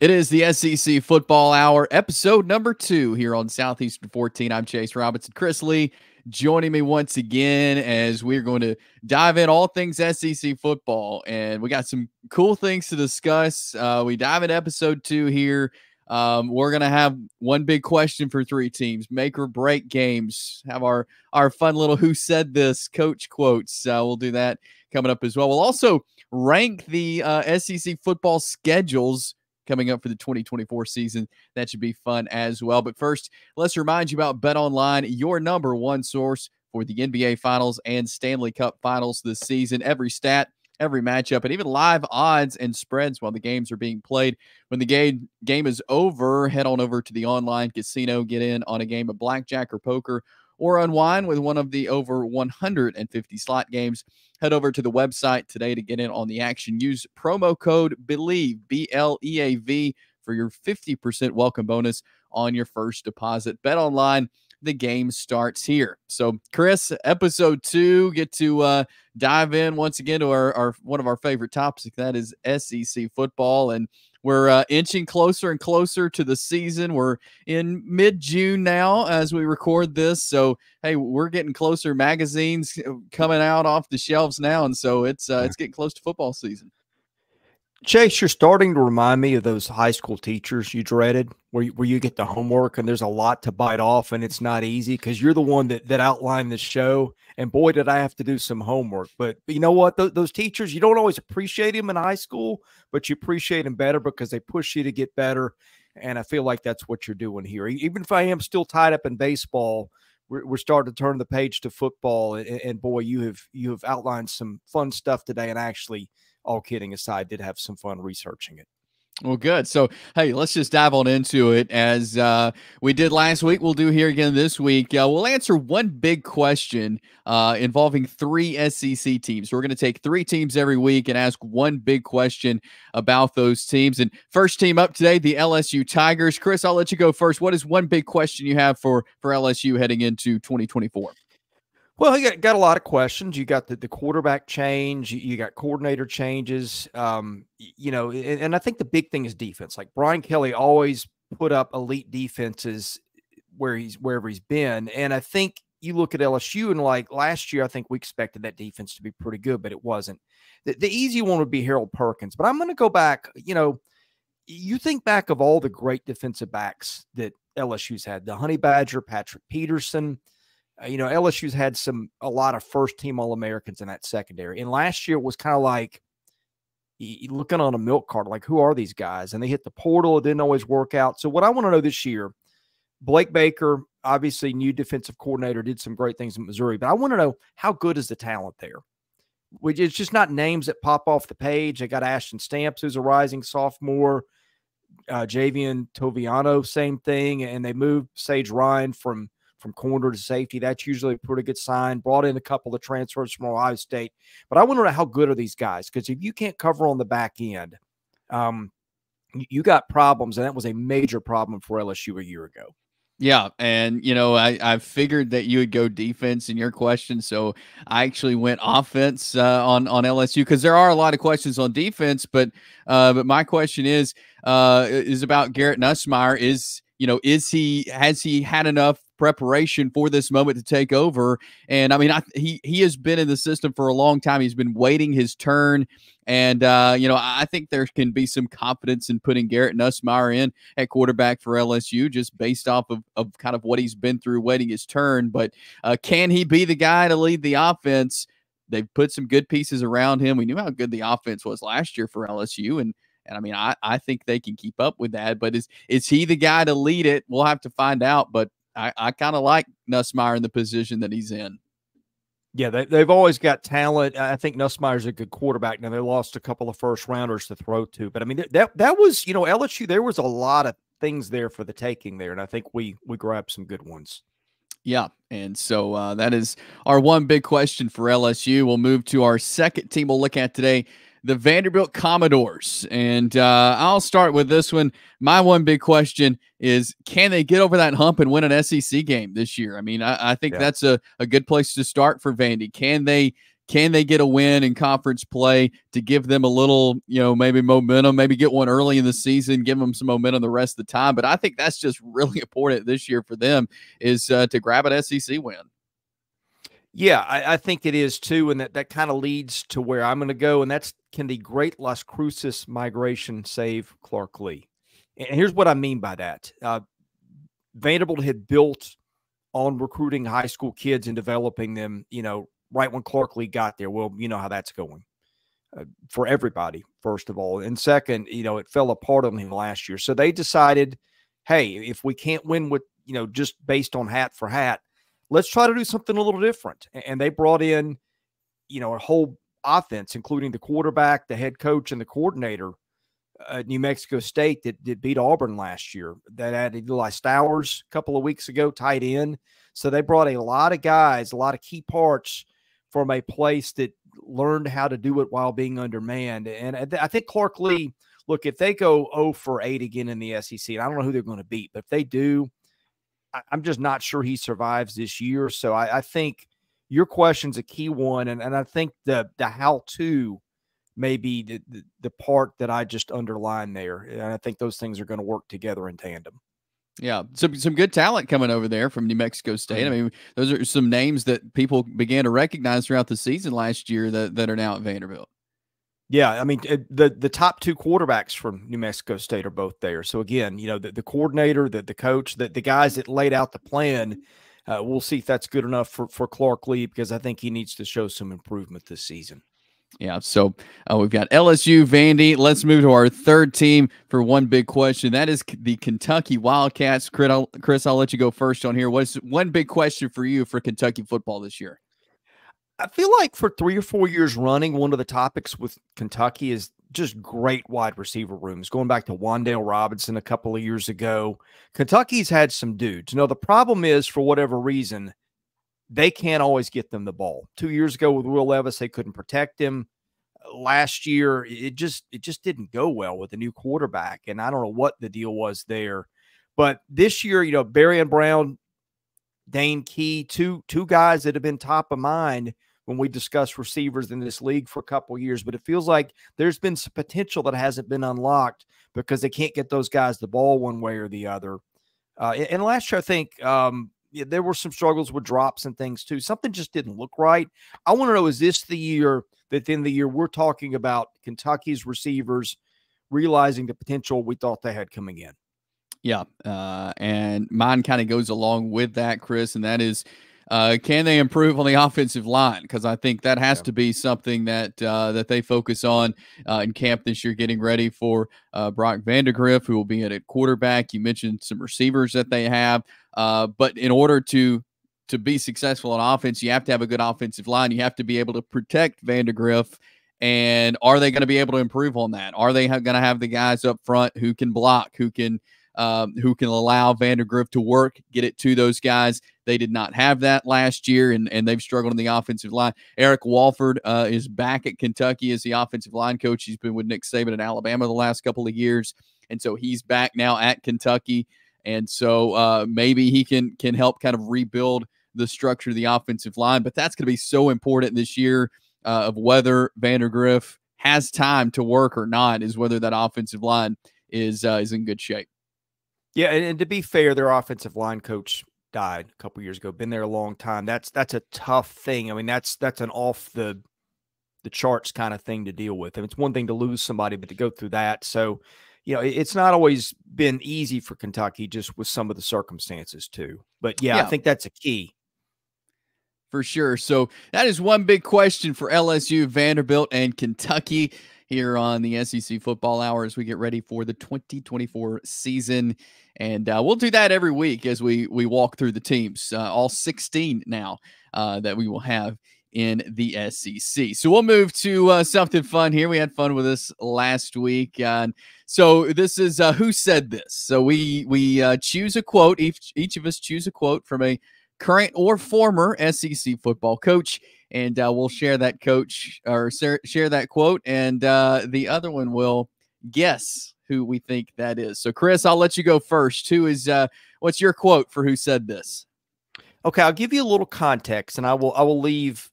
It is the SEC Football Hour, episode number 2 here on Southeastern 14. I'm Chase Robinson. Chris Lee joining me once again as we're going to dive in all things SEC football. And we got some cool things to discuss. We dive into episode 2 here. We're going to have one big question for 3 teams, make or break games, have our fun little who said this coach quotes. We'll do that coming up as well. We'll also rank the SEC football schedules coming up for the 2024 season. That should be fun as well. But first, let's remind you about BetOnline, your number one source for the NBA Finals and Stanley Cup Finals this season. Every stat, every matchup, and even live odds and spreads while the games are being played. When the game is over, head on over to the online casino, get in on a game of blackjack or poker, or unwind with one of the over 150 slot games. Head over to the website today to get in on the action. Use promo code BELIEVE, B-L-E-A-V, for your 50% welcome bonus on your first deposit. Bet online, the game starts here. So, Chris, episode 2, get to dive in once again to our one of our favorite topics, that is SEC football. And we're inching closer and closer to the season. We're in mid-June now as we record this. So, hey, we're getting closer. Magazines coming out off the shelves now, and so it's getting close to football season. Chase, you're starting to remind me of those high school teachers you dreaded, where you get the homework and there's a lot to bite off and it's not easy because you're the one that outlined the show. And boy, did I have to do some homework. But you know what? Those teachers, you don't always appreciate them in high school, but you appreciate them better because they push you to get better. And I feel like that's what you're doing here. Even if I am still tied up in baseball, we're starting to turn the page to football. And boy, you have outlined some fun stuff today. And actually, all kidding aside, did have some fun researching it. Well, good. So, hey, let's just dive on into it. As we did last week, we'll do here again this week. We'll answer one big question involving 3 SEC teams. We're going to take 3 teams every week and ask one big question about those teams. And first team up today, the LSU Tigers. Chris, I'll let you go first. What is one big question you have for LSU heading into 2024? Well, you got a lot of questions. You got the quarterback change. You got coordinator changes. You know, and I think the big thing is defense. Like Brian Kelly always put up elite defenses wherever he's been. And I think you look at LSU and like last year, I think we expected that defense to be pretty good, but it wasn't. The easy one would be Harold Perkins. But I'm going to go back. You know, you think back of all the great defensive backs that LSU's had, the Honey Badger, Patrick Peterson. You know, LSU's had a lot of first-team All-Americans in that secondary. And last year it was kind of like looking on a milk cart, like, who are these guys? And they hit the portal. It didn't always work out. So what I want to know this year, Blake Baker, obviously new defensive coordinator, did some great things in Missouri. But I want to know, how good is the talent there? It's just not names that pop off the page. They got Ashton Stamps, who's a rising sophomore. Javian Toviano, same thing. And they moved Sage Ryan from corner to safety. That's usually a pretty good sign. Brought in a couple of transfers from Ohio State. But I want to know, how good are these guys? Because if you can't cover on the back end, you got problems, and that was a major problem for LSU a year ago. Yeah, and, you know, I figured that you would go defense in your question, so I actually went offense on LSU because there are a lot of questions on defense, but my question is about Garrett Nussmeier. Has he had enough preparation for this moment to take over? And I mean, he has been in the system for a long time. He's been waiting his turn. And, I think there can be some confidence in putting Garrett Nussmeier in at quarterback for LSU just based off of kind of what he's been through waiting his turn. But can he be the guy to lead the offense? They've put some good pieces around him. We knew how good the offense was last year for LSU. And I mean, I think they can keep up with that. But is he the guy to lead it? We'll have to find out. But I kind of like Nussmeier in the position that he's in. Yeah, they've always got talent. I think Nussmeier's a good quarterback. Now, they lost a couple of first-rounders to throw to. But, I mean, that was, LSU, there was a lot of things there for the taking there, and I think we grabbed some good ones. Yeah, and so that is our one big question for LSU. We'll move to our second team we'll look at today, the Vanderbilt Commodores. And I'll start with this one. My one big question is, can they get over that hump and win an SEC game this year? I mean, I think that's a good place to start for Vandy. Can they Can they get a win in conference play to give them a little, maybe momentum, maybe get one early in the season, give them some momentum the rest of the time? But I think that's just really important this year for them is to grab an SEC win. Yeah, I think it is too, and that kind of leads to where I'm going to go, and that's, can the Great Las Cruces migration save Clark Lee? And here's what I mean by that. Vanderbilt had built on recruiting high school kids and developing them, right when Clark Lee got there. Well, you know how that's going for everybody, first of all. And second, it fell apart on him last year. So they decided, hey, if we can't win with, just based on hat for hat, let's try to do something a little different. And they brought in, a whole offense, including the quarterback, the head coach, and the coordinator at New Mexico State that beat Auburn last year. That added Eli Stowers a couple of weeks ago, tight end. So they brought a lot of guys, a lot of key parts from a place that learned how to do it while being undermanned. And I think Clark Lee, look, if they go 0 for 8 again in the SEC, and I don't know who they're going to beat, but if they do, I'm just not sure he survives this year. So I think your question's a key one. And I think the how-to may be the part that I just underlined there. And I think those things are going to work together in tandem. Yeah, some good talent coming over there from New Mexico State. I mean, those are some names that people began to recognize throughout the season last year that are now at Vanderbilt. Yeah, I mean, the top 2 quarterbacks from New Mexico State are both there. So again, the coordinator, the coach, the guys that laid out the plan, we'll see if that's good enough for Clark Lee, because I think he needs to show some improvement this season. Yeah, so we've got LSU, Vandy. Let's move to our third team for one big question. That is the Kentucky Wildcats. Chris, I'll let you go first on here. What's one big question for you for Kentucky football this year? I feel like for 3 or 4 years running, one of the topics with Kentucky is just great wide receiver rooms. Going back to Wan'Dale Robinson a couple of years ago, Kentucky's had some dudes. The problem is, for whatever reason, they can't always get them the ball. 2 years ago with Will Levis, they couldn't protect him. Last year, it just didn't go well with the new quarterback, and I don't know what the deal was there. But this year, Berrien Brown, Dane Key, two guys that have been top of mind when we discuss receivers in this league for a couple of years. But it feels like there's been some potential that hasn't been unlocked because they can't get those guys the ball one way or the other. And last year, I think there were some struggles with drops and things too. Something just didn't look right. I want to know, is this the year that in the year we're talking about Kentucky's receivers realizing the potential we thought they had coming in? Yeah, and mine kind of goes along with that, Chris, and that is, can they improve on the offensive line? Because I think that has to be something that they focus on in camp this year, getting ready for Brock Vandegrift, who will be at quarterback. You mentioned some receivers that they have, but in order to be successful on offense, you have to have a good offensive line. You have to be able to protect Vandegrift. And are they going to be able to improve on that? Are they going to have the guys up front who can block, who can allow Vandegrift to work, get it to those guys? They did not have that last year, and they've struggled in the offensive line. Eric Walford is back at Kentucky as the offensive line coach. He's been with Nick Saban at Alabama the last couple of years, and so he's back now at Kentucky. And so maybe he can help kind of rebuild the structure of the offensive line. But that's going to be so important this year of whether Vandegrift has time to work or not, is whether that offensive line is in good shape. Yeah, and to be fair, their offensive line coach died a couple years ago. Been there a long time. That's a tough thing. I mean, that's an off the charts kind of thing to deal with. And it's one thing to lose somebody, but to go through that. So, it's not always been easy for Kentucky, just with some of the circumstances too. But yeah, I think that's a key. For sure. So that is one big question for LSU, Vanderbilt, and Kentucky here on the SEC Football Hour as we get ready for the 2024 season. And we'll do that every week as we walk through the teams, all 16 now that we will have in the SEC. So we'll move to something fun here. We had fun with this last week. So this is Who Said This? So we choose a quote. Each of us choose a quote from a current or former SEC football coach, and we'll share that coach or share that quote, and the other one will guess who we think that is. So Chris, I'll let you go first. What's your quote for Who Said This? Okay, I'll give you a little context, and I will leave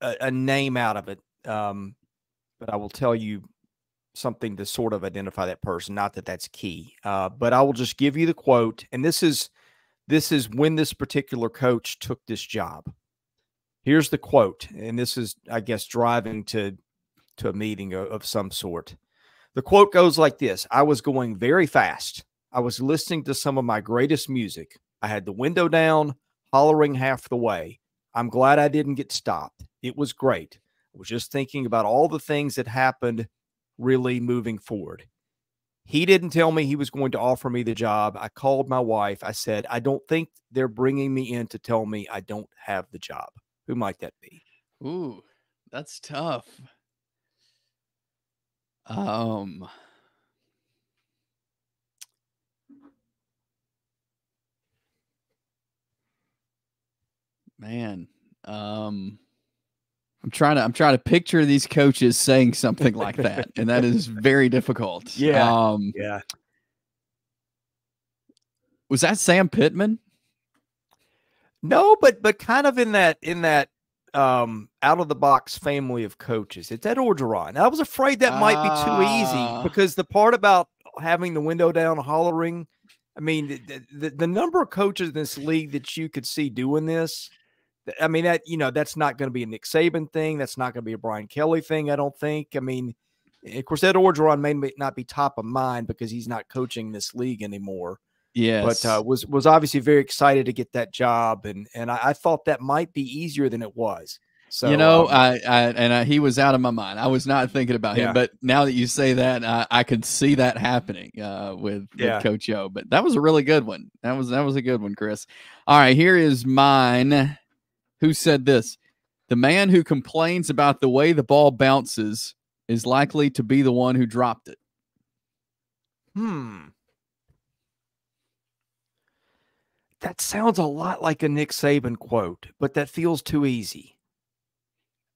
a name out of it, but I will tell you something to sort of identify that person. Not that that's key, but I will just give you the quote. And this is when this particular coach took this job. Here's the quote, and this is, I guess, driving to a meeting of some sort. The quote goes like this: I was going very fast. I was listening to some of my greatest music. I had the window down, hollering half the way. I'm glad I didn't get stopped. It was great. I was just thinking about all the things that happened really moving forward. He didn't tell me he was going to offer me the job. I called my wife. I said, I don't think they're bringing me in to tell me I don't have the job. Who might that be? Ooh, that's tough. Man, I'm trying to picture these coaches saying something like that, and that is very difficult. Yeah. Was that Sam Pittman? No, but kind of in that out of the box family of coaches. It's Ed Orgeron. I was afraid that might be too easy, because the part about having the window down, hollering, I mean, the number of coaches in this league that you could see doing this, I mean, that, that's not going to be a Nick Saban thing. That's not going to be a Brian Kelly thing, I don't think. I mean, of course, Ed Orgeron may not be top of mind because he's not coaching this league anymore. Yes, but was obviously very excited to get that job, and I thought that might be easier than it was. So he was out of my mind. I was not thinking about him, but now that you say that, I could see that happening with Coach O. But that was a really good one. That was a good one, Chris. All right, here is mine. Who said this? The man who complains about the way the ball bounces is likely to be the one who dropped it. That sounds a lot like a Nick Saban quote, but that feels too easy.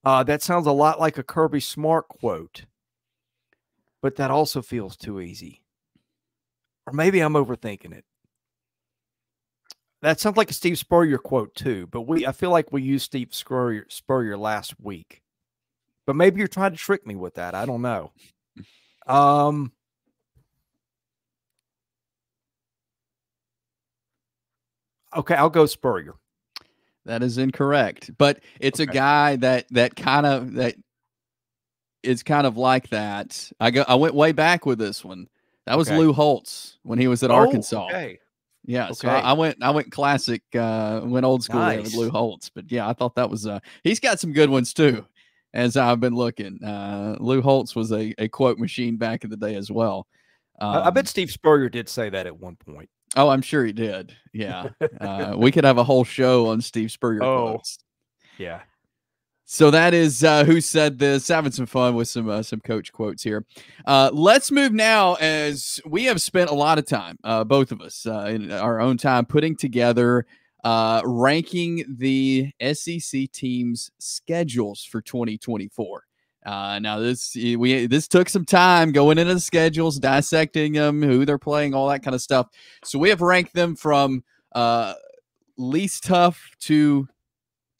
That sounds a lot like a Kirby Smart quote, but that also feels too easy. Or maybe I'm overthinking it. That sounds like a Steve Spurrier quote too, but I feel like we used Steve Spurrier last week. But maybe you're trying to trick me with that. I don't know. Okay, I'll go Spurrier. That is incorrect, but it's a guy that is kind of like that. I went way back with this one. That was Lou Holtz when he was at Arkansas. Yeah, so I went classic, went old school there with Lou Holtz. But yeah, I thought that was he's got some good ones too, as I've been looking. Lou Holtz was a quote machine back in the day as well. I bet Steve Spurrier did say that at one point. Oh, I'm sure he did. Yeah. We could have a whole show on Steve Spurrier quotes. Yeah. So that is who said this. Having some fun with some coach quotes here. Let's move now, as we have spent a lot of time, both of us, in our own time, putting together ranking the SEC teams' schedules for 2024. Now this took some time going into the schedules, dissecting them, who they're playing, all that kind of stuff. So we have ranked them from least tough to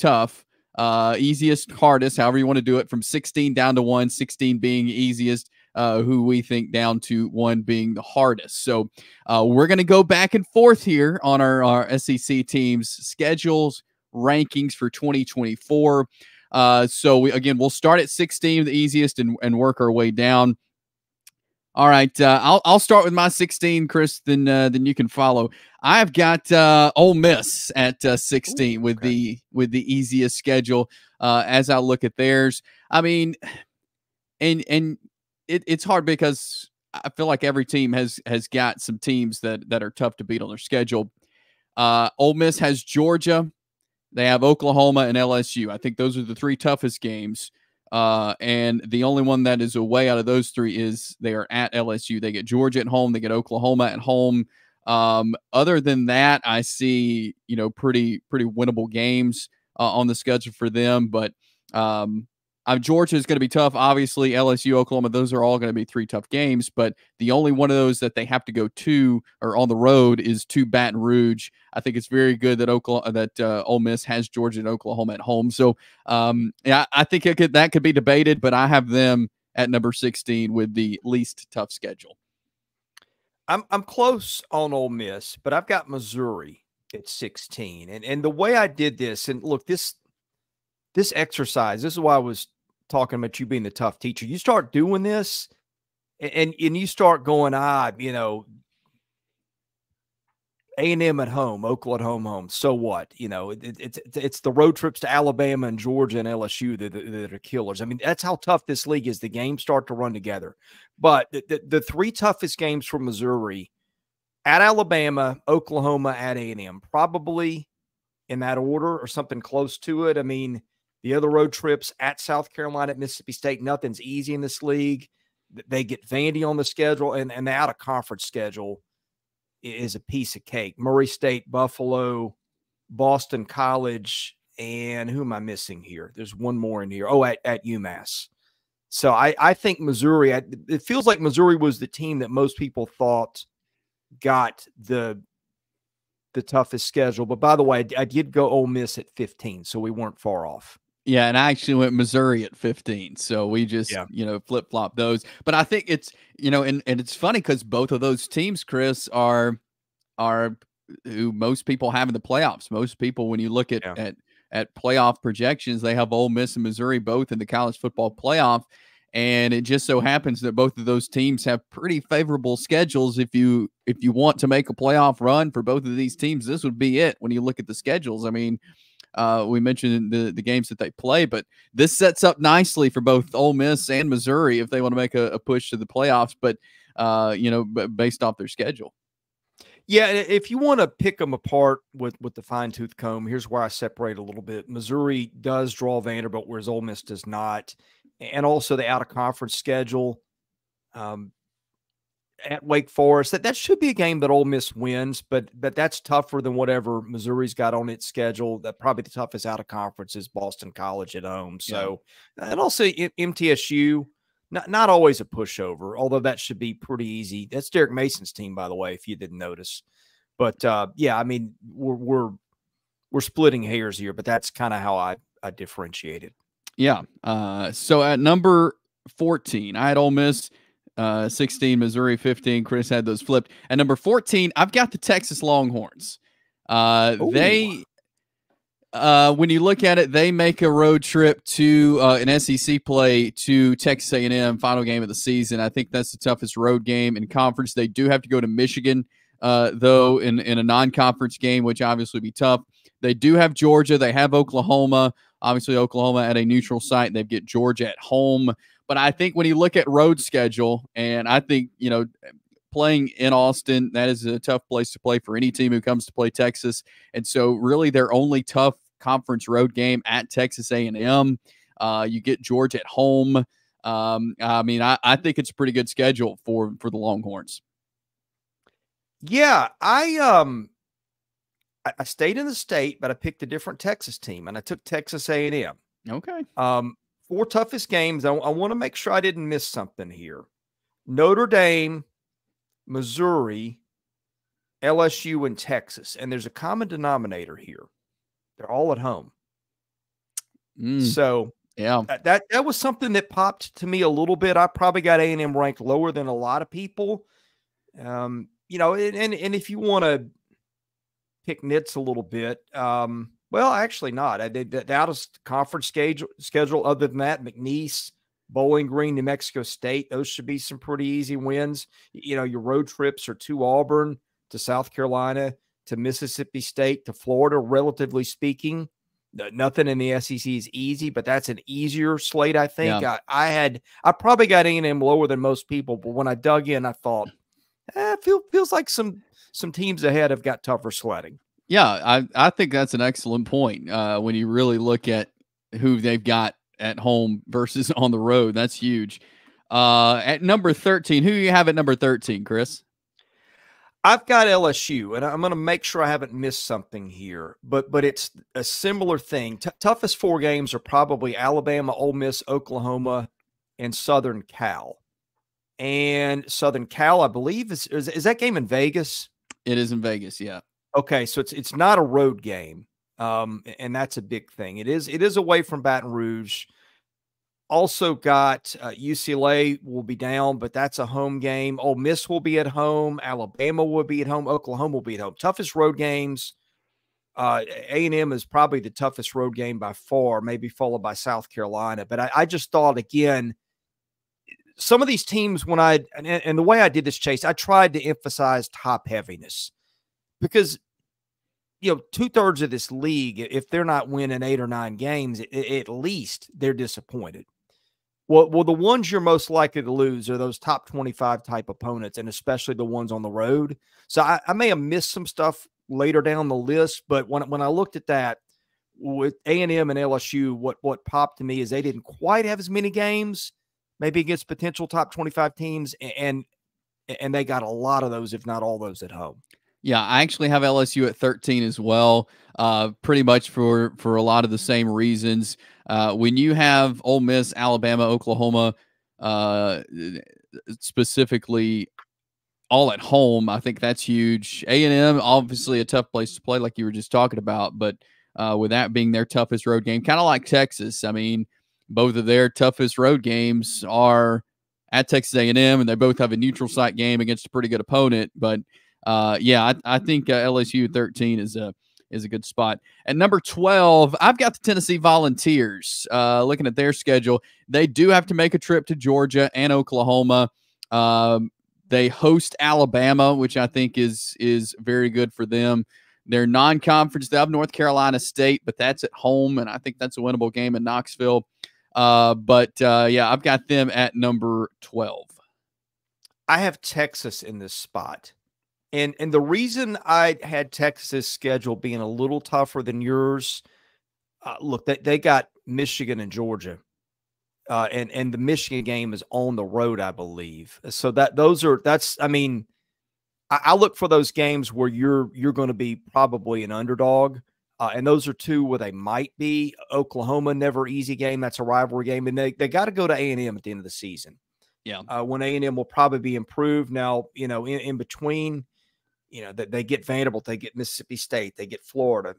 tough. Easiest, hardest, however you want to do it, from 16 down to 1, 16 being easiest, who we think down to 1 being the hardest. So we're going to go back and forth here on our SEC teams' schedules rankings for 2024. So we'll start at 16, the easiest, and work our way down. All right, I'll start with my 16, Chris. Then you can follow. I've got Ole Miss at 16 with the easiest schedule. As I look at theirs, I mean, and it's hard because I feel like every team has got some teams that are tough to beat on their schedule. Ole Miss has Georgia. They have Oklahoma and LSU. I think those are the 3 toughest games. And the only one that is away out of those 3 is they are at LSU. They get Georgia at home. They get Oklahoma at home. Other than that, I see, pretty winnable games on the schedule for them. But I Georgia is going to be tough. Obviously, LSU, Oklahoma, those are all going to be 3 tough games. But the only one of those that they have to go to or on the road is to Baton Rouge. I think it's very good that Ole Miss has Georgia and Oklahoma at home. So, yeah, I think that could be debated. But I have them at number 16 with the least tough schedule. I'm close on Ole Miss, but I've got Missouri at 16. And the way I did this, and look, this exercise, this is why I was talking about you being the tough teacher. You start doing this and you start going, A&M at home, Oklahoma at home. So what? It's the road trips to Alabama and Georgia and LSU that are killers. I mean, that's how tough this league is. The games start to run together. But the 3 toughest games for Missouri, at Alabama, Oklahoma, at A&M, probably in that order or something close to it. I mean, the other road trips at South Carolina, at Mississippi State, nothing's easy in this league. They get Vandy on the schedule, and the out-of-conference schedule is a piece of cake. Murray State, Buffalo, Boston College, and who am I missing here? There's one more in here. Oh, at UMass. So I think Missouri, it feels like Missouri was the team that most people thought got the toughest schedule. But by the way, I did go Ole Miss at 15, so we weren't far off. Yeah, and I actually went Missouri at 15. So we just, flip-flop those. But I think it's, and it's funny because both of those teams, Chris, are who most people have in the playoffs. Most people, when you look at playoff projections, they have Ole Miss and Missouri both in the college football playoff. And it just so happens that both of those teams have pretty favorable schedules. If you want to make a playoff run for both of these teams, this would be it when you look at the schedules. I mean, we mentioned the games that they play, but this sets up nicely for both Ole Miss and Missouri if they want to make a push to the playoffs, but based off their schedule. Yeah, if you want to pick them apart with the fine-tooth comb, here's where I separate a little bit. Missouri does draw Vanderbilt, whereas Ole Miss does not. And also the out-of-conference schedule at Wake Forest. That should be a game that Ole Miss wins, but that's tougher than whatever Missouri's got on its schedule. That probably the toughest out-of-conference is Boston College at home. So, and also MTSU, not always a pushover, although that should be pretty easy. That's Derek Mason's team, by the way, if you didn't notice. But yeah, I mean, we're splitting hairs here, but that's kind of how I differentiate it. Yeah. So at number 14, I had Ole Miss, 16, Missouri 15. Chris had those flipped. At number 14, I've got the Texas Longhorns. When you look at it, they make a road trip to an SEC play to Texas A&M, final game of the season. I think that's the toughest road game in conference. They do have to go to Michigan, though, in a non-conference game, which obviously would be tough. They do have Georgia. They have Oklahoma. Obviously, Oklahoma at a neutral site. They get Georgia at home. But I think when you look at road schedule, and I think, playing in Austin, that is a tough place to play for any team who comes to play Texas. And so really their only tough conference road game at Texas A&M. You get Georgia at home. I mean, I think it's a pretty good schedule for the Longhorns. Yeah, I stayed in the state, but I picked a different Texas team, and I took Texas A&M. Okay. 4 toughest games. I want to make sure I didn't miss something here. Notre Dame, Missouri, LSU, and Texas. And there's a common denominator here. They're all at home. So yeah, that was something that popped to me a little bit. I probably got A&M ranked lower than a lot of people. And if you want to pick nits a little bit, well, actually not. The out-of-conference schedule, other than that, McNeese, Bowling Green, New Mexico State, those should be some pretty easy wins. Your road trips are to Auburn, to South Carolina, to Mississippi State, to Florida, relatively speaking. Nothing in the SEC is easy, but that's an easier slate, I think. Yeah. I probably got A&M lower than most people, but when I dug in, I thought, feels like some teams ahead have got tougher sledding. Yeah, I think that's an excellent point. When you really look at who they've got at home versus on the road, that's huge. At number 13, who do you have at number 13, Chris? I've got LSU, and I'm going to make sure I haven't missed something here, but it's a similar thing. Toughest 4 games are probably Alabama, Ole Miss, Oklahoma, and Southern Cal. And Southern Cal, I believe, is that game in Vegas? It is in Vegas, yeah. Okay, so it's not a road game, and that's a big thing. It is away from Baton Rouge. Also got UCLA will be down, but that's a home game. Ole Miss will be at home. Alabama will be at home. Oklahoma will be at home. Toughest road games. A&M is probably the toughest road game by far, maybe followed by South Carolina. But I just thought, again, some of these teams, and the way I did this, Chase, I tried to emphasize top heaviness because, 2/3 of this league, if they're not winning 8 or 9 games, at least they're disappointed. Well, the ones you're most likely to lose are those top 25 type opponents, and especially the ones on the road. So I may have missed some stuff later down the list, but when I looked at that with A&M and LSU, what popped to me is they didn't quite have as many games, maybe against potential top 25 teams, and they got a lot of those, if not all those, at home. Yeah, I actually have LSU at 13 as well, pretty much for a lot of the same reasons. When you have Ole Miss, Alabama, Oklahoma, specifically all at home, I think that's huge. A&M, obviously a tough place to play like you were just talking about, but with that being their toughest road game, kind of like Texas. I mean, both of their toughest road games are at Texas A&M, and they both have a neutral site game against a pretty good opponent, but I think LSU 13 is a good spot. At number 12, I've got the Tennessee Volunteers. Looking at their schedule, they do have to make a trip to Georgia and Oklahoma. They host Alabama, which I think is very good for them. They're non-conference. They have North Carolina State, but that's at home, and I think that's a winnable game in Knoxville. I've got them at number 12. I have Texas in this spot. And the reason I had Texas' schedule being a little tougher than yours, look, they got Michigan and Georgia, and the Michigan game is on the road, I believe. So I look for those games where you're going to be probably an underdog, and those are 2 where they might be. Oklahoma, never easy game. That's a rivalry game, and they got to go to A&M at the end of the season. Yeah, when A&M will probably be improved. Now, in between. They get Vanderbilt, they get Mississippi State, they get Florida,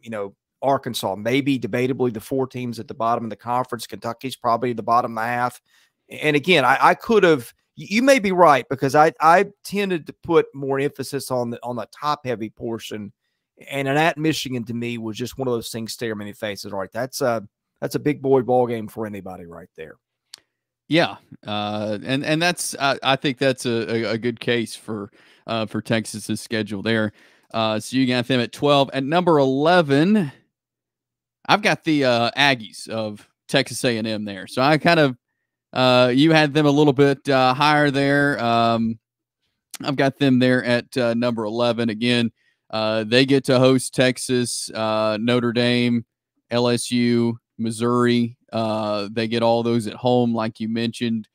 Arkansas, maybe debatably the 4 teams at the bottom of the conference. Kentucky's probably the bottom half. And again, I could have, you may be right, because I tended to put more emphasis on the top heavy portion. And at Michigan, to me, was just one of those things stare me in the face. All right, that's a big boy ball game for anybody right there. Yeah, and that's I think that's a good case for Texas's schedule there. So you got them at 12. At number 11, I've got the Aggies of Texas A&M there. So I kind of you had them a little bit higher there. I've got them there at number 11 again. They get to host Texas, Notre Dame, LSU, Missouri. They get all those at home, like you mentioned,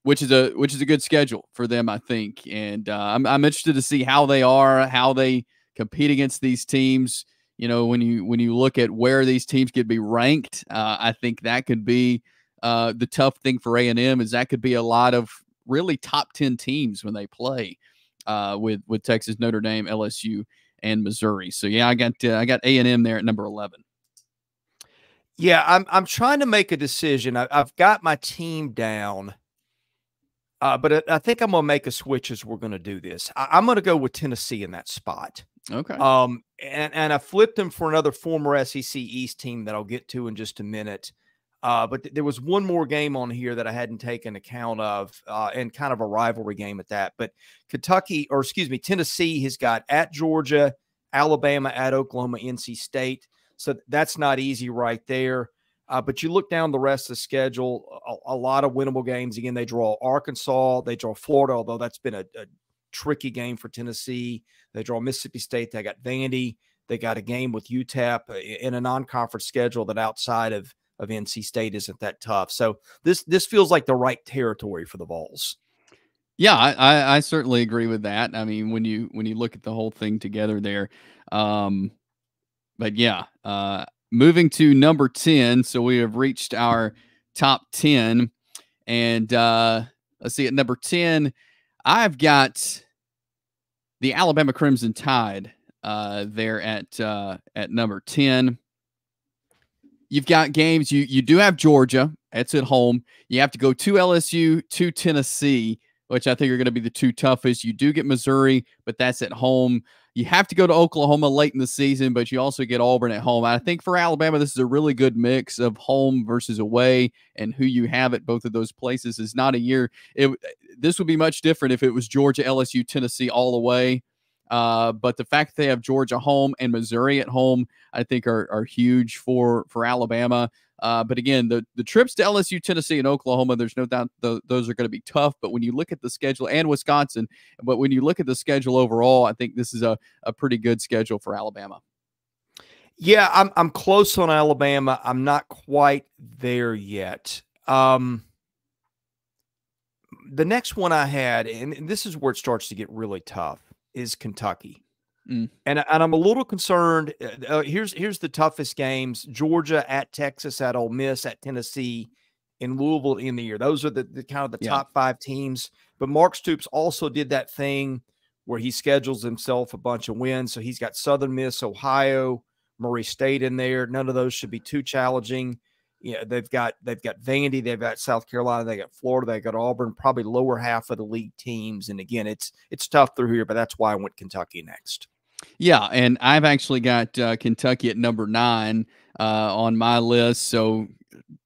which is a good schedule for them, I think. And I'm interested to see how they compete against these teams. When you look at where these teams could be ranked, I think that could be the tough thing for A&M, is that could be a lot of really top 10 teams when they play with Texas, Notre Dame, LSU, and Missouri. So yeah, I got A&M there at number 11. Yeah, I'm trying to make a decision. I've got my team down, but I think I'm going to make a switch as we're going to do this. I'm going to go with Tennessee in that spot. Okay. And I flipped them for another former SEC East team that I'll get to in just a minute. But there was one more game on here that I hadn't taken account of, and kind of a rivalry game at that. But Tennessee has got at Georgia, Alabama, at Oklahoma, NC State. So that's not easy right there. But you look down the rest of the schedule, a lot of winnable games. Again, they draw Arkansas, they draw Florida, although that's been a tricky game for Tennessee. They draw Mississippi State, they got Vandy, they got a game with UTEP in a non-conference schedule that outside of NC State isn't that tough. So this feels like the right territory for the Vols. Yeah, I certainly agree with that. I mean, when you look at the whole thing together there, um, but yeah, moving to number 10. So we have reached our top 10, and let's see, at number 10, I've got the Alabama Crimson Tide there at number 10. You've got games. You do have Georgia. It's at home. You have to go to LSU, to Tennessee, which I think are going to be the two toughest. You do get Missouri, but that's at home. You have to go to Oklahoma late in the season, but you also get Auburn at home. I think for Alabama, this is a really good mix of home versus away, and who you have at both of those places is not a year. This would be much different if it was Georgia, LSU, Tennessee all away. But the fact that they have Georgia home and Missouri at home, I think are huge for Alabama. But again, the trips to LSU, Tennessee, and Oklahoma, there's no doubt those are going to be tough. But when you look at the schedule, and Wisconsin, but when you look at the schedule overall, I think this is a pretty good schedule for Alabama. Yeah, I'm close on Alabama. I'm not quite there yet. The next one I had, and this is where it starts to get really tough, is Kentucky. And I'm a little concerned. Here's the toughest games: Georgia at Texas, at Ole Miss, at Tennessee, in Louisville in the year. Those are the kind of the top 5 teams. But Mark Stoops also did that thing where he schedules himself a bunch of wins. So he's got Southern Miss, Ohio, Murray State in there. None of those should be too challenging. Yeah, they've got Vandy, they've got South Carolina, they got Florida, they got Auburn, probably lower half of the league teams. And again, it's tough through here, but that's why I went Kentucky next. Yeah, and I've actually got Kentucky at number 9 on my list. So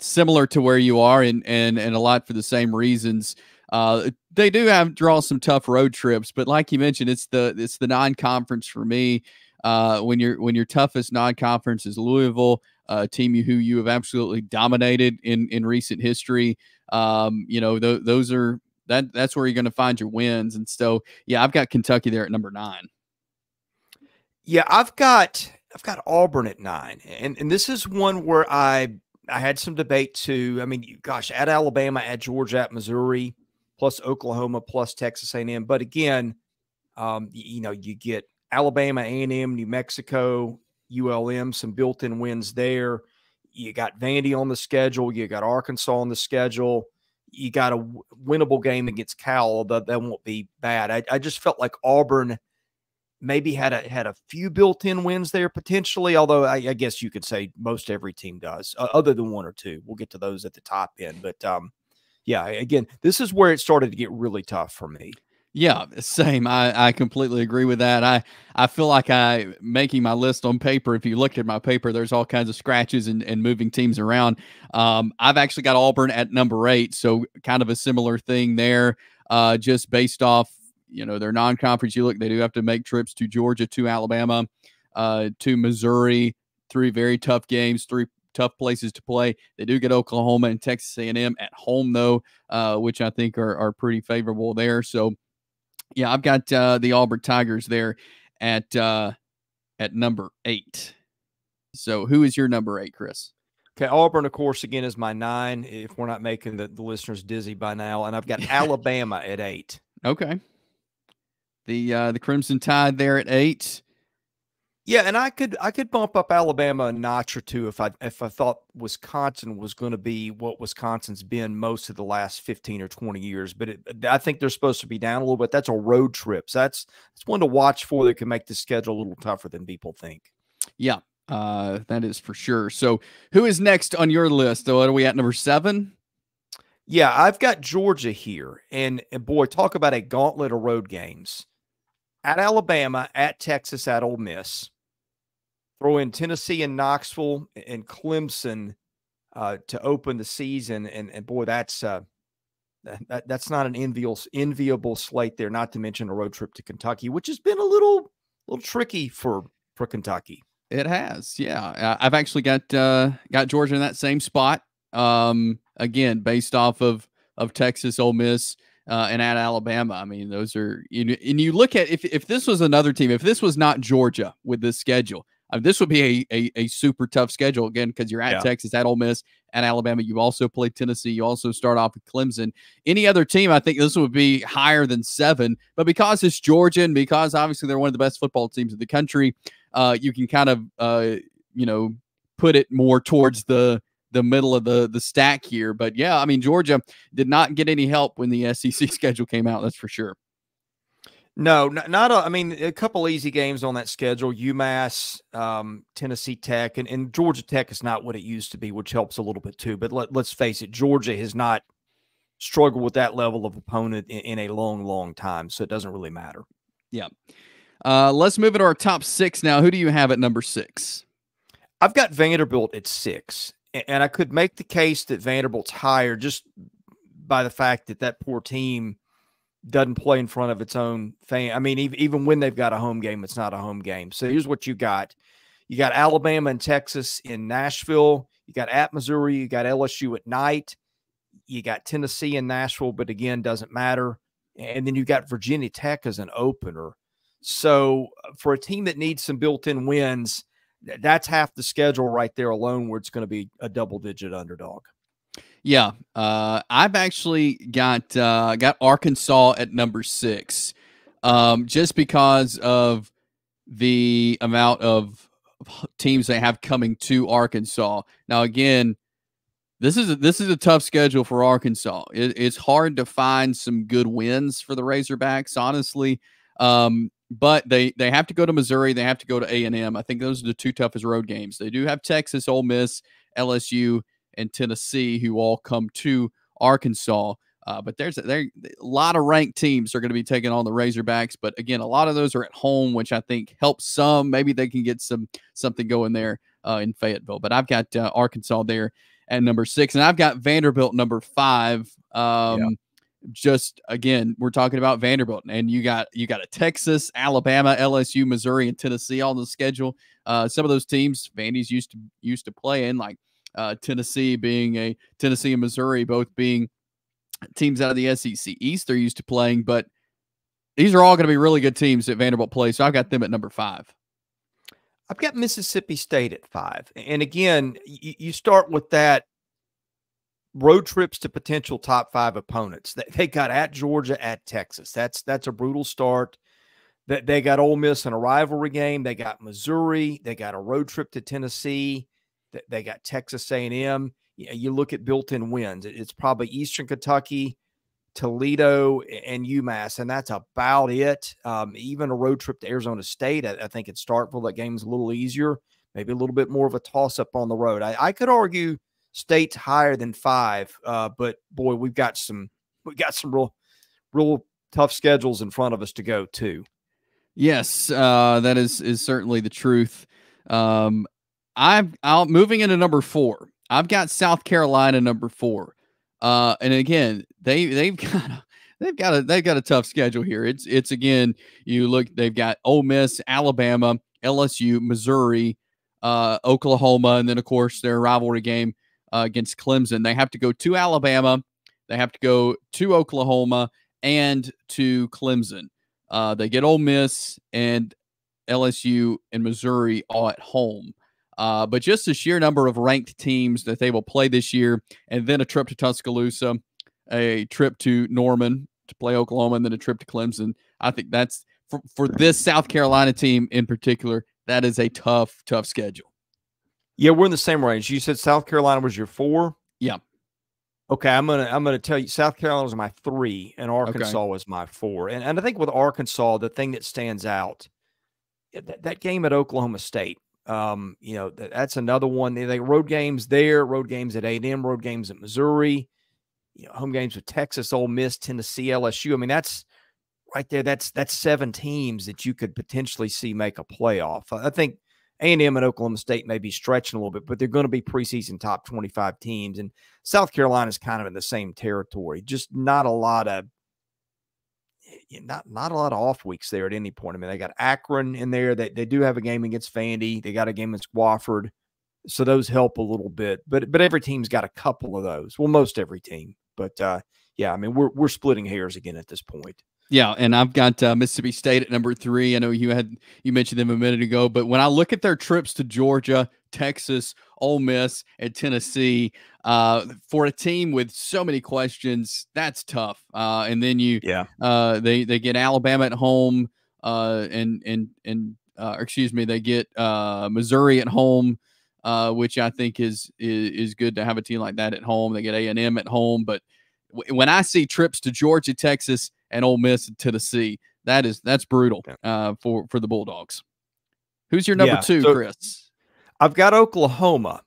similar to where you are, and a lot for the same reasons. They do draw some tough road trips, but like you mentioned, it's the non-conference for me. When your toughest non-conference is Louisville, a team who you have absolutely dominated in recent history. Those are that's where you're going to find your wins. And so, yeah, I've got Kentucky there at number 9. Yeah, I've got Auburn at 9, and this is one where I had some debate too. I mean, gosh, at Alabama, at Georgia, at Missouri, plus Oklahoma, plus Texas A&M. But again, you get Alabama, A&M, New Mexico, ULM, some built-in wins there. You got Vandy on the schedule. You got Arkansas on the schedule. You got a winnable game against Cal. That won't be bad. I just felt like Auburn maybe had a few built-in wins there potentially, although I guess you could say most every team does, other than one or two. We'll get to those at the top end. But, yeah, again, this is where it started to get really tough for me. Yeah, same. I completely agree with that. I feel like making my list on paper, if you look at my paper, there's all kinds of scratches and moving teams around. I've actually got Auburn at number 8, so kind of a similar thing there, just based off their non-conference. They do have to make trips to Georgia, to Alabama, to Missouri, 3 very tough games, 3 tough places to play. They do get Oklahoma and Texas A&M at home though, which I think are pretty favorable there. So yeah, I've got the Auburn Tigers there at number 8. So who is your number 8, Chris? Okay, Auburn, of course, again, is my 9, if we're not making the listeners dizzy by now. And I've got Alabama at 8. Okay. The Crimson Tide there at 8. Yeah, and I could bump up Alabama a notch or two if I thought Wisconsin was going to be what Wisconsin's been most of the last 15 or 20 years. But I think they're supposed to be down a little bit. That's a road trip. So that's one to watch for that can make the schedule a little tougher than people think. Yeah, that is for sure. So who is next on your list? What are we at, number 7? Yeah, I've got Georgia here. And boy, talk about a gauntlet of road games. At Alabama, at Texas, at Ole Miss. Throw in Tennessee and Knoxville and Clemson to open the season. And boy, that's not an enviable slate there, not to mention a road trip to Kentucky, which has been a little tricky for Kentucky. It has, yeah. I've actually got Georgia in that same spot. Again, based off of Texas, Ole Miss, and at Alabama. I mean, those are, and you look at, if this was another team, if this was not Georgia with this schedule, This would be a super tough schedule again, because you're at Texas, at Ole Miss, at Alabama. You also play Tennessee. You also start off with Clemson. Any other team, I think this would be higher than 7. But because it's Georgia, and because obviously they're one of the best football teams in the country, you can kind of put it more towards the middle of the stack here. But yeah, I mean, Georgia did not get any help when the SEC schedule came out. That's for sure. No, I mean, a couple easy games on that schedule: UMass, Tennessee Tech, and Georgia Tech is not what it used to be, which helps a little bit too. But let's face it, Georgia has not struggled with that level of opponent in a long, long time, so it doesn't really matter. Yeah. Let's move into our top 6 now. Who do you have at number 6? I've got Vanderbilt at 6, and I could make the case that Vanderbilt's higher just by the fact that that poor team doesn't play in front of its own fan. I mean, even when they've got a home game, it's not a home game. So here's what you got. You got Alabama and Texas in Nashville. You got at Missouri. You got LSU at night. You got Tennessee in Nashville, but again, doesn't matter. And then you got Virginia Tech as an opener. So for a team that needs some built-in wins, that's half the schedule right there alone, where it's going to be a double-digit underdog. Yeah, I've actually got Arkansas at number 6, just because of the amount of teams they have coming to Arkansas. Now, again, this is a tough schedule for Arkansas. It's hard to find some good wins for the Razorbacks, honestly. But they have to go to Missouri. They have to go to A&M. I think those are the 2 toughest road games. They do have Texas, Ole Miss, LSU, and Tennessee, who all come to Arkansas. But there's a lot of ranked teams are going to be taking on the Razorbacks. But again, a lot of those are at home, which I think helps some. Maybe they can get something going there in Fayetteville. But I've got Arkansas there at number 6, and I've got Vanderbilt number 5. Just again, we're talking about Vanderbilt, and you got a Texas, Alabama, LSU, Missouri, and Tennessee on the schedule. Some of those teams Vandy's used to play in, like Tennessee and Missouri both being teams out of the SEC East they're used to playing, but these are all going to be really good teams that Vanderbilt plays. So I've got them at number 5. I've got Mississippi State at 5. And again, you start with that road trips to potential top 5 opponents. They got at Georgia, at Texas. That's a brutal start. They got Ole Miss in a rivalry game. They got Missouri. They got a road trip to Tennessee. They got Texas A&M. You look at built-in wins. It's probably Eastern Kentucky, Toledo, and UMass, and that's about it. Even a road trip to Arizona State, I think at Starkville, that game's a little easier, maybe a little bit more of a toss-up on the road. I could argue State's higher than 5, but boy, we've got some real tough schedules in front of us to go to. Yes, that is certainly the truth. Moving into number 4. I've got South Carolina number 4. And again, they've got a tough schedule here. It's again, you look, they've got Ole Miss, Alabama, LSU, Missouri, Oklahoma, and then of course their rivalry game against Clemson. They have to go to Alabama, they have to go to Oklahoma, and to Clemson. They get Ole Miss and LSU and Missouri all at home. But just the sheer number of ranked teams that they will play this year, and then a trip to Tuscaloosa, a trip to Norman to play Oklahoma, and then a trip to Clemson. I think that's for this South Carolina team in particular, that is a tough schedule. Yeah, we're in the same range. You said South Carolina was your 4? Yeah. Okay, I'm gonna tell you South Carolina was my 3, and Arkansas was my 4. And I think with Arkansas, the thing that stands out, that game at Oklahoma State. That's another one. They road games there, road games at A&M, road games at Missouri, home games with Texas, Ole Miss, Tennessee, LSU. I mean, that's right there. That's 7 teams that you could potentially see make a playoff. I think A&M and Oklahoma State may be stretching a little bit, but they're going to be preseason top 25 teams. And South Carolina is kind of in the same territory. Just not a lot of off weeks there at any point. I mean, they got Akron in there. They do have a game against Vandy. They got a game against Wofford. So those help a little bit. But every team's got a couple of those. Well, most every team. But yeah, I mean, we're splitting hairs again at this point. Yeah, and I've got Mississippi State at number 3. I know you mentioned them a minute ago, but when I look at their trips to Georgia, Texas, Ole Miss, and Tennessee, for a team with so many questions, that's tough. And then they get Alabama at home, excuse me, they get Missouri at home, which I think is good to have a team like that at home. They get A&M at home, but when I see trips to Georgia, Texas, and Ole Miss and Tennessee, that's brutal for the Bulldogs. Who's your number 2, so Chris? I've got Oklahoma.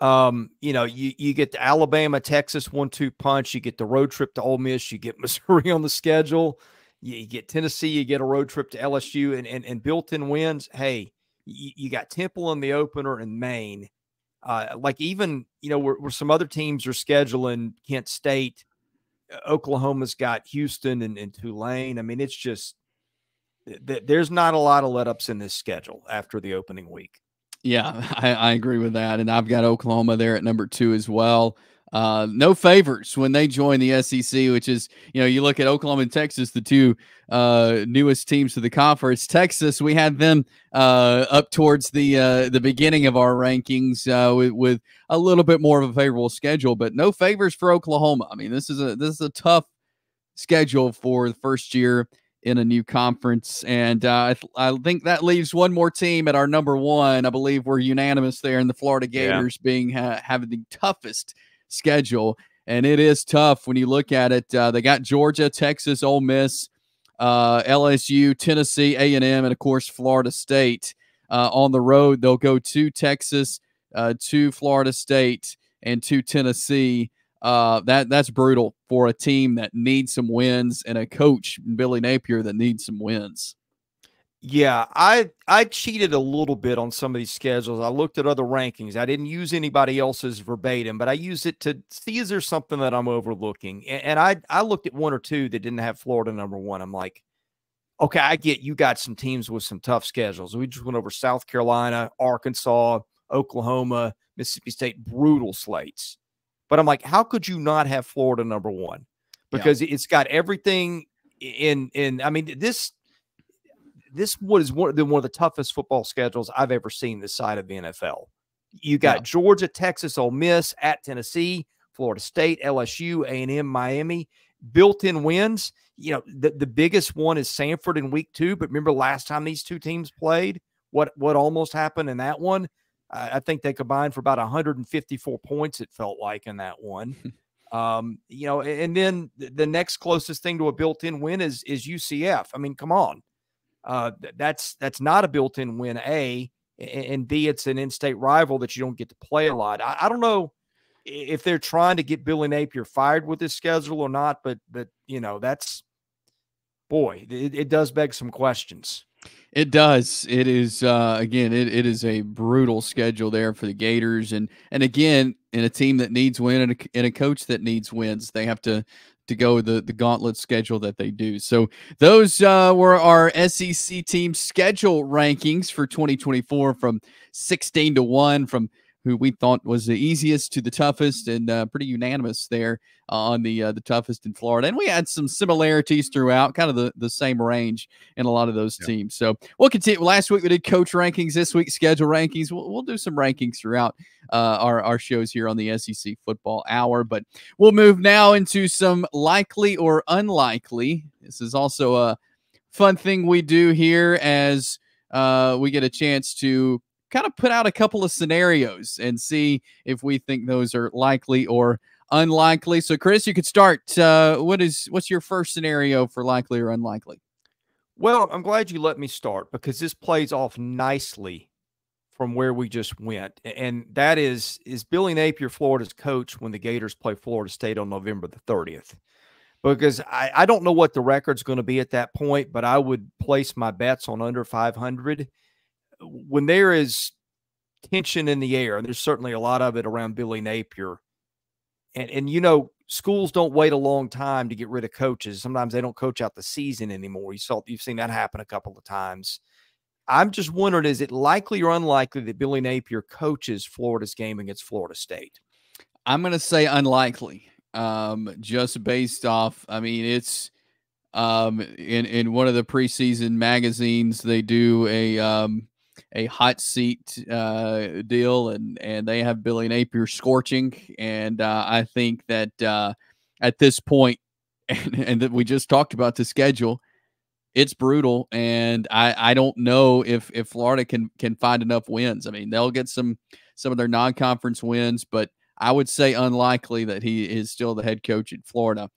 You get the Alabama, Texas 1-2 punch. You get the road trip to Ole Miss. You get Missouri on the schedule. You get Tennessee. You get a road trip to LSU and built-in wins. Hey, you got Temple in the opener in Maine. Where some other teams are scheduling Kent State, Oklahoma's got Houston and Tulane. I mean, it's just there's not a lot of let-ups in this schedule after the opening week. Yeah, I agree with that. And I've got Oklahoma there at number 2 as well. No favors when they join the SEC, which is, you look at Oklahoma and Texas, the 2 newest teams to the conference. Texas, we had them up towards the beginning of our rankings with a little bit more of a favorable schedule, but no favors for Oklahoma. I mean, this is a tough schedule for the first year in a new conference, and I think that leaves one more team at our number 1. I believe we're unanimous there in the Florida Gators being having the toughest schedule, and it is tough when you look at it. They got Georgia, Texas, Ole Miss, LSU, Tennessee, A&M, and of course Florida State. On the road, they'll go to Texas, to Florida State, and to Tennessee. That's brutal for a team that needs some wins and a coach, Billy Napier, that needs some wins. Yeah, I cheated a little bit on some of these schedules. I looked at other rankings. I didn't use anybody else's verbatim, but I used it to see is there something that I'm overlooking. And I looked at 1 or 2 that didn't have Florida number 1. I'm like, okay, I get you got some teams with some tough schedules. We just went over South Carolina, Arkansas, Oklahoma, Mississippi State, brutal slates. But I'm like, how could you not have Florida number 1? Because it's got everything in. I mean, this is one of the toughest football schedules I've ever seen this side of the NFL. You got Georgia, Texas, Ole Miss, at Tennessee, Florida State, LSU, A&M, Miami. Built-in wins. The biggest one is Samford in week 2. But remember last time these 2 teams played, what almost happened in that one? I think they combined for about 154 points, it felt like, in that one. And then the next closest thing to a built-in win is UCF. I mean, come on. That's not a built-in win, A, and B, it's an in-state rival that you don't get to play a lot. I don't know if they're trying to get Billy Napier fired with this schedule or not, but that's, boy, it does beg some questions. It does. It is, again, it is a brutal schedule there for the Gators. And again, in a team that needs win and a coach that needs wins, they have to go the gauntlet schedule that they do. So those were our SEC team schedule rankings for 2024 from 16 to 1, from who we thought was the easiest to the toughest, and pretty unanimous there on the toughest in Florida. And we had some similarities throughout, kind of the same range in a lot of those teams. So we'll continue. Last week we did coach rankings. This week schedule rankings. We'll do some rankings throughout our shows here on the SEC Football Hour. But we'll move now into some likely or unlikely. This is also a fun thing we do here as we get a chance to kind of put out a couple of scenarios and see if we think those are likely or unlikely. So, Chris, you could start. What's your first scenario for likely or unlikely? Well, I'm glad you let me start because this plays off nicely from where we just went. And that is Billy Napier Florida's coach when the Gators play Florida State on November the 30th? Because I don't know what the record's going to be at that point, but I would place my bets on under 500. When there is tension in the air, and there's certainly a lot of it around Billy Napier, and schools don't wait a long time to get rid of coaches. Sometimes they don't coach out the season anymore. You've seen that happen a couple of times. I'm just wondering, is it likely or unlikely that Billy Napier coaches Florida's game against Florida State? I'm going to say unlikely, just based off, I mean, In one of the preseason magazines, they do a hot seat deal, and they have Billy Napier scorching. And I think that at this point, and that we just talked about the schedule, it's brutal. And I don't know if Florida can find enough wins. I mean, they'll get some of their non-conference wins, but I would say unlikely that he is still the head coach at Florida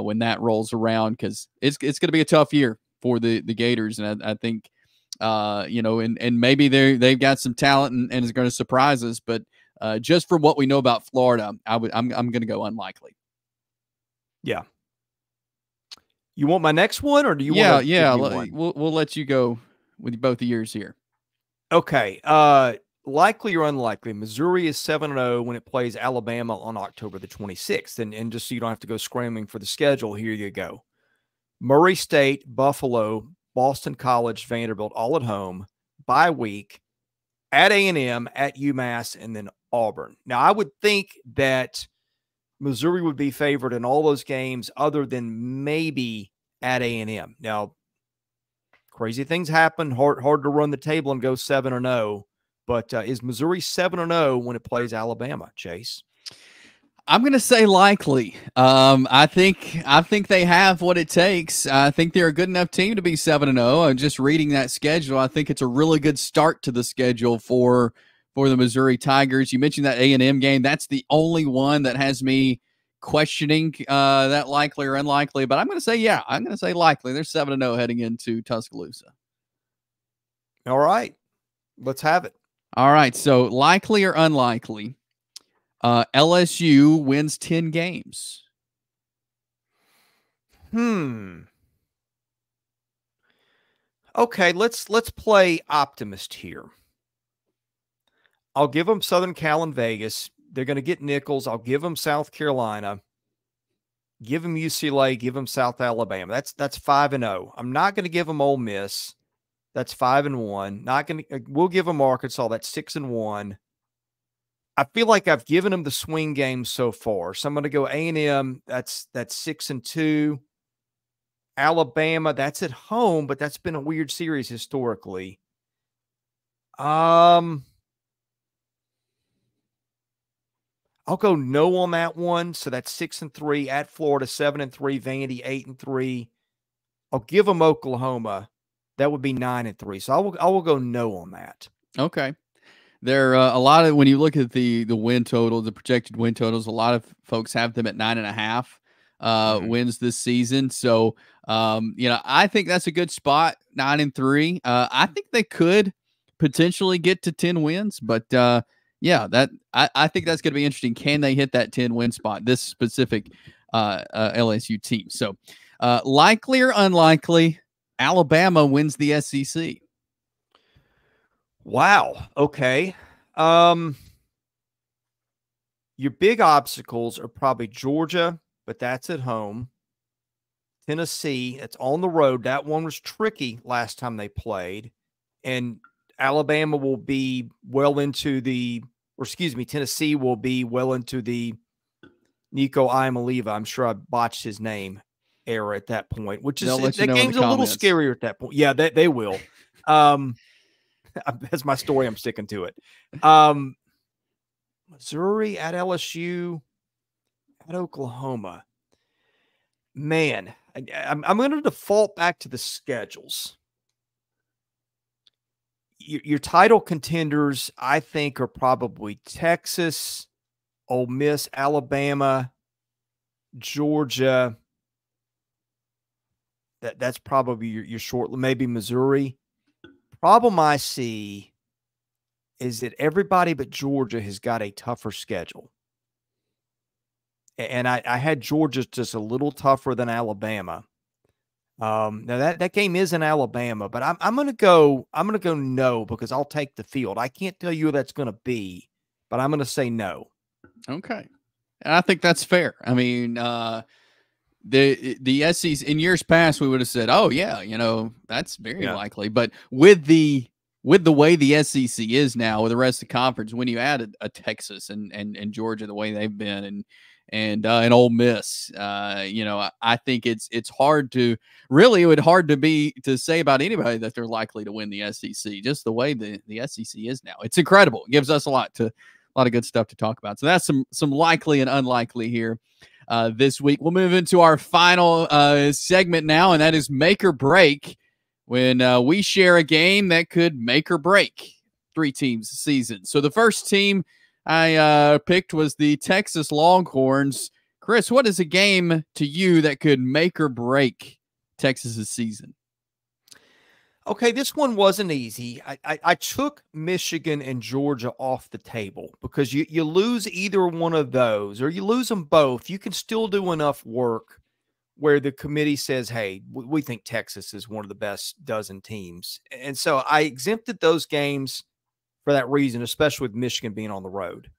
when that rolls around, because it's going to be a tough year for the Gators. And I think, and maybe they've got some talent and is going to surprise us. But just from what we know about Florida, I'm going to go unlikely. Yeah. You want my next one, or do you want? Yeah. We'll let you go with both the years here. Okay. Likely or unlikely, Missouri is 7-0 when it plays Alabama on October the 26th. And just so you don't have to go scrambling for the schedule, here you go. Murray State, Buffalo, Boston College, Vanderbilt, all at home, bye week, at A&M, at UMass, and then Auburn. Now, I would think that Missouri would be favored in all those games other than maybe at A&M. Now, crazy things happen. Hard to run the table and go 7-0. But is Missouri 7-0 when it plays Alabama, Chase? I'm going to say likely. I think they have what it takes. I think they're a good enough team to be 7-0. I'm just reading that schedule. I think it's a really good start to the schedule for the Missouri Tigers. You mentioned that A&M game. That's the only one that has me questioning that likely or unlikely. But I'm going to say, yeah, I'm going to say likely. They're 7-0 heading into Tuscaloosa. All right. Let's have it. All right. So likely or unlikely, LSU wins 10 games. Okay, let's play optimist here. I'll give them Southern Cal and Vegas. They're going to get Nichols. I'll give them South Carolina. Give them UCLA. Give them South Alabama. That's 5-0. I'm not going to give them Ole Miss. That's 5-1. Not going to. We'll give them Arkansas. That's 6-1. I feel like I've given them the swing game so far. So I'm going to go A&M. That's 6-2. Alabama, that's at home, but that's been a weird series historically. I'll go no on that one. So that's 6-3 at Florida, 7-3, Vandy, 8-3. I'll give them Oklahoma. That would be 9-3. So I will go no on that. Okay. There are a lot of, when you look at the win totals, the projected win totals, a lot of folks have them at 9.5 wins this season. So, I think that's a good spot, 9-3. I think they could potentially get to 10 wins, but I think that's going to be interesting. Can they hit that 10 win spot, this specific LSU team? So, likely or unlikely, Alabama wins the SEC. Wow. Okay. Your big obstacles are probably Georgia, but that's at home. Tennessee, it's on the road. That one was tricky last time they played. And Alabama will be Tennessee will be well into the Nico Iamaleava. I'm sure I botched his name era at that point, which is that game's a little scarier at that point. Yeah, they will. That's my story. I'm sticking to it. Missouri at LSU at Oklahoma. Man, I'm going to default back to the schedules. Your title contenders, I think, are probably Texas, Ole Miss, Alabama, Georgia. That's probably your short, maybe Missouri. Problem I see is that everybody but Georgia has got a tougher schedule. And I had Georgia just a little tougher than Alabama. Now that game is in Alabama, but I'm gonna go no, because I'll take the field. I can't tell you who that's gonna be, but I'm gonna say no. Okay. And I think that's fair. I mean, the SEC in years past, we would have said, oh yeah, that's very likely. But with the way the SEC is now, with the rest of the conference, when you add a Texas and Georgia the way they've been, and Ole Miss. I think it's hard to really, it would hard to say about anybody that they're likely to win the SEC. Just the way the SEC is now, it's incredible. It gives us a lot of good stuff to talk about. So that's some likely and unlikely here this week. We'll move into our final segment now, and that is make or break. When we share a game that could make or break 3 teams' season. So the first team I picked was the Texas Longhorns. Chris, what is a game to you that could make or break Texas's season? Okay, this one wasn't easy. I took Michigan and Georgia off the table because you lose either one of those or you lose them both. You can still do enough work where the committee says, hey, we think Texas is one of the best dozen teams. And so I exempted those games for that reason, especially with Michigan being on the road.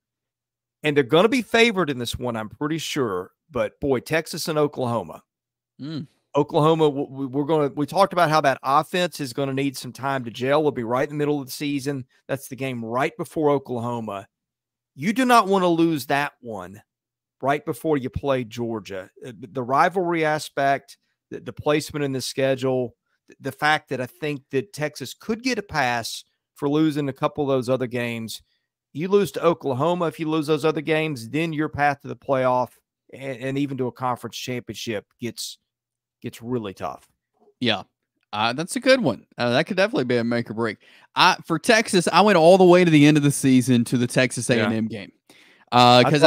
And they're going to be favored in this one, I'm pretty sure. But, boy, Texas and Oklahoma. Oklahoma, we talked about how that offense is going to need some time to gel. We'll be right in the middle of the season. That's the game right before Oklahoma. You do not want to lose that one right before you play Georgia. The rivalry aspect, the placement in the schedule, the fact that I think that Texas could get a pass for losing a couple of those other games. You lose to Oklahoma. If you lose those other games, then your path to the playoff and even to a conference championship gets really tough. Yeah, that's a good one. That could definitely be a make or break. For Texas, I went all the way to the end of the season to the Texas A&M game because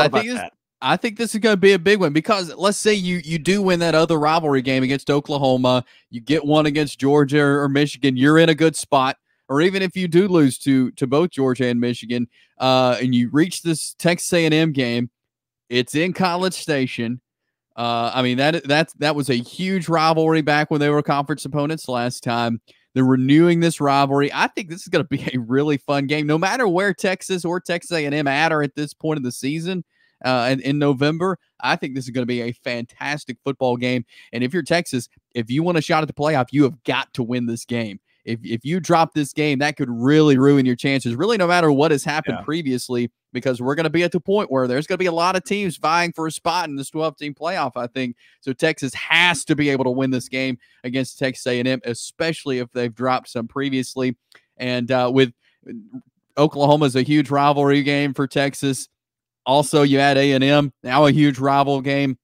I think this is going to be a big one because let's say you do win that other rivalry game against Oklahoma, you get one against Georgia or Michigan, you're in a good spot. Or even if you do lose to both Georgia and Michigan, and you reach this Texas A&M game, it's in College Station. I mean that was a huge rivalry back when they were conference opponents last time. They're renewing this rivalry. I think this is going to be a really fun game, no matter where Texas or Texas A&M are at this point of the season. In November, I think this is going to be a fantastic football game. And if you're Texas, if you want a shot at the playoff, you have got to win this game. If you drop this game, that could really ruin your chances, really, no matter what has happened previously, because we're going to be at the point where there's going to be a lot of teams vying for a spot in this 12-team playoff, I think. So Texas has to be able to win this game against Texas A&M, especially if they've dropped some previously. And with Oklahoma is a huge rivalry game for Texas. Also, you add A&M, now a huge rival game.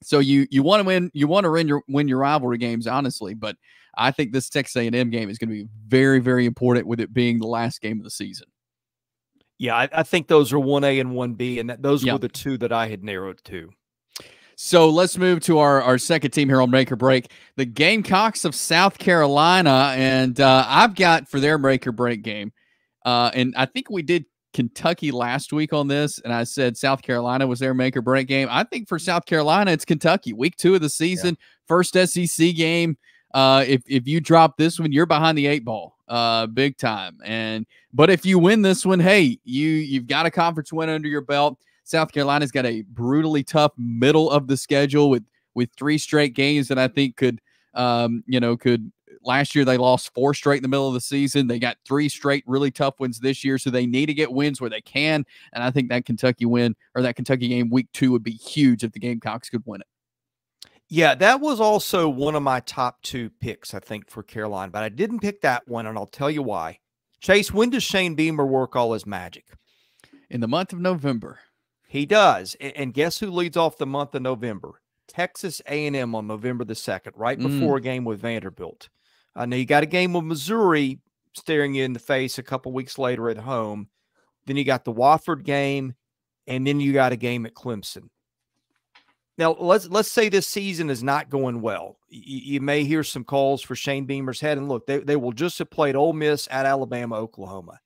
So you want to win. You want to win your rivalry games, honestly. But I think this Texas A&M game is going to be very, very important with it being the last game of the season. Yeah, I think those are 1A and 1B, and those were the two that I had narrowed to. So let's move to our second team here on Make or Break, the Gamecocks of South Carolina. And I've got for their Make or Break game, and I think we did Kentucky last week on this, and I said South Carolina was their make or break game. I think for South Carolina, it's Kentucky. Week 2 of the season, first SEC game. If you drop this one, you're behind the 8 ball, big time. But if you win this one, hey, you've got a conference win under your belt. South Carolina's got a brutally tough middle of the schedule with 3 straight games that I think could. Last year, they lost 4 straight in the middle of the season. They got 3 straight really tough wins this year, so they need to get wins where they can. And I think that Kentucky win or that Kentucky game week 2 would be huge if the Gamecocks could win it. Yeah, that was also one of my top 2 picks, I think, for Carolina. But I didn't pick that one, and I'll tell you why. Chase, when does Shane Beamer work all his magic? In the month of November. He does. And guess who leads off the month of November? Texas A&M on November the 2nd, right before a game with Vanderbilt. Now, you got a game with Missouri staring you in the face a couple weeks later at home. Then you got the Wofford game, and then you got a game at Clemson. Now, let's say this season is not going well. You may hear some calls for Shane Beamer's head. And look, they will just have played Ole Miss at Alabama, Oklahoma.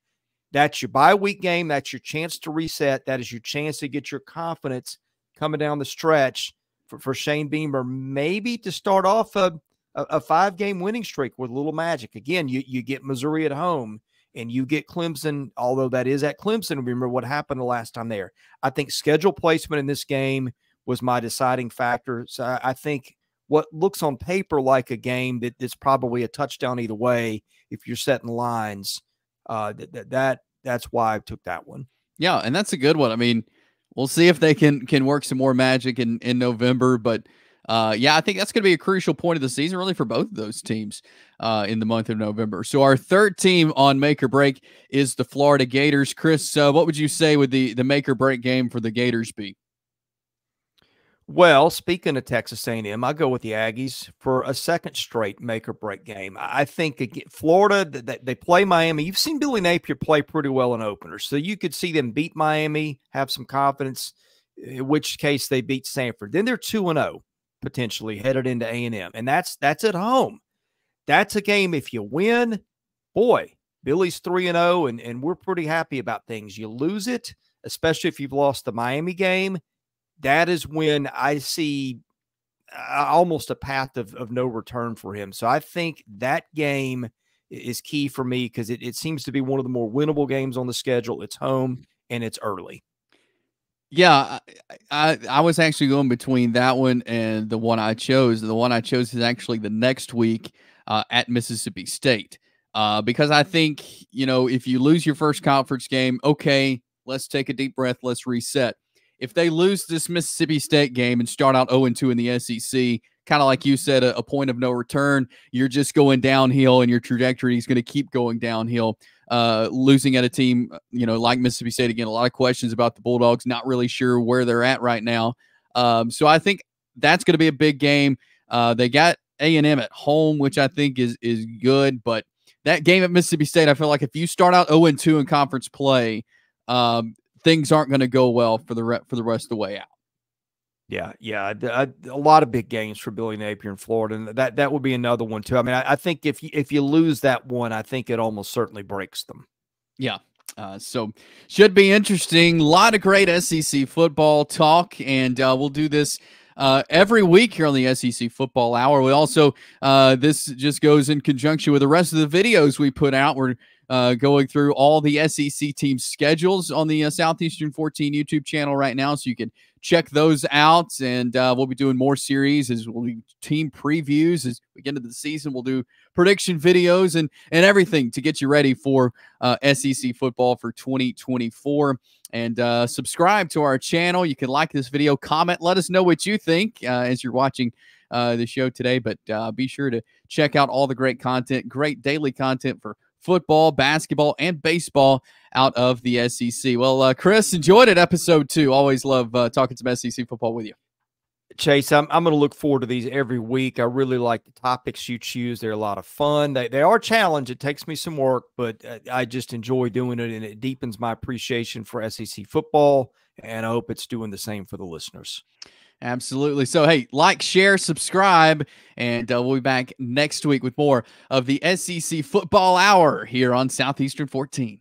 That's your bye week game. That's your chance to reset. That is your chance to get your confidence coming down the stretch for Shane Beamer, maybe to start off a 5-game winning streak with a little magic. Again, you get Missouri at home and you get Clemson, although that is at Clemson. Remember what happened the last time there. I think schedule placement in this game was my deciding factor. So I think what looks on paper like a game that's probably a touchdown either way, if you're setting lines, that's why I took that one. Yeah, and that's a good one. I mean, We'll see if they can work some more magic in November. But yeah, I think that's going to be a crucial point of the season, really, for both of those teams in the month of November. So our third team on make or break is the Florida Gators. Chris, what would you say would the make or break game for the Gators be? Well, speaking of Texas A&M, I go with the Aggies for a second straight make or break game. I think Florida, they play Miami. You've seen Billy Napier play pretty well in openers, so you could see them beat Miami, have some confidence, in which case they beat Stanford. Then they're 2-0 potentially headed into A&M, and that's at home. That's a game if you win, boy, Billy's 3-0, and we're pretty happy about things. You lose it, especially if you've lost the Miami game, that is when I see almost a path of no return for him. So I think that game is key for me because it seems to be one of the more winnable games on the schedule. It's home and it's early. Yeah, I was actually going between that one and the one I chose. The one I chose is actually the next week at Mississippi State because I think, if you lose your first conference game, okay, let's take a deep breath. Let's reset. If they lose this Mississippi State game and start out 0-2 in the SEC, kind of like you said, a point of no return, you're just going downhill and your trajectory is going to keep going downhill. Losing at a team, like Mississippi State, again, a lot of questions about the Bulldogs, not really sure where they're at right now. So I think that's going to be a big game. They got A&M at home, which I think is good, but that game at Mississippi State, I feel like if you start out 0-2 in conference play, things aren't going to go well for the rest of the way out. Yeah. A lot of big games for Billy Napier in Florida, and that would be another one too. I mean, I think if you lose that one, I think it almost certainly breaks them. Yeah. So should be interesting. A lot of great SEC football talk, and we'll do this every week here on the SEC Football Hour. We also, this just goes in conjunction with the rest of the videos we put out. We're going through all the SEC team schedules on the Southeastern 14 YouTube channel right now, so you can check those out. And we'll be doing more series as we'll do team previews as we get into the season. We'll do prediction videos and everything to get you ready for SEC football for 2024. And subscribe to our channel. You can like this video, comment, let us know what you think as you're watching the show today. But be sure to check out all the great content, great daily content for football, basketball, and baseball out of the SEC. Well, Chris, enjoyed it, episode 2. Always love talking some SEC football with you. Chase, I'm going to look forward to these every week. I really like the topics you choose. They're a lot of fun. They are a challenge. It takes me some work, but I just enjoy doing it, and it deepens my appreciation for SEC football, and I hope it's doing the same for the listeners. Absolutely. So, hey, like, share, subscribe, and we'll be back next week with more of the SEC Football Hour here on Southeastern 14.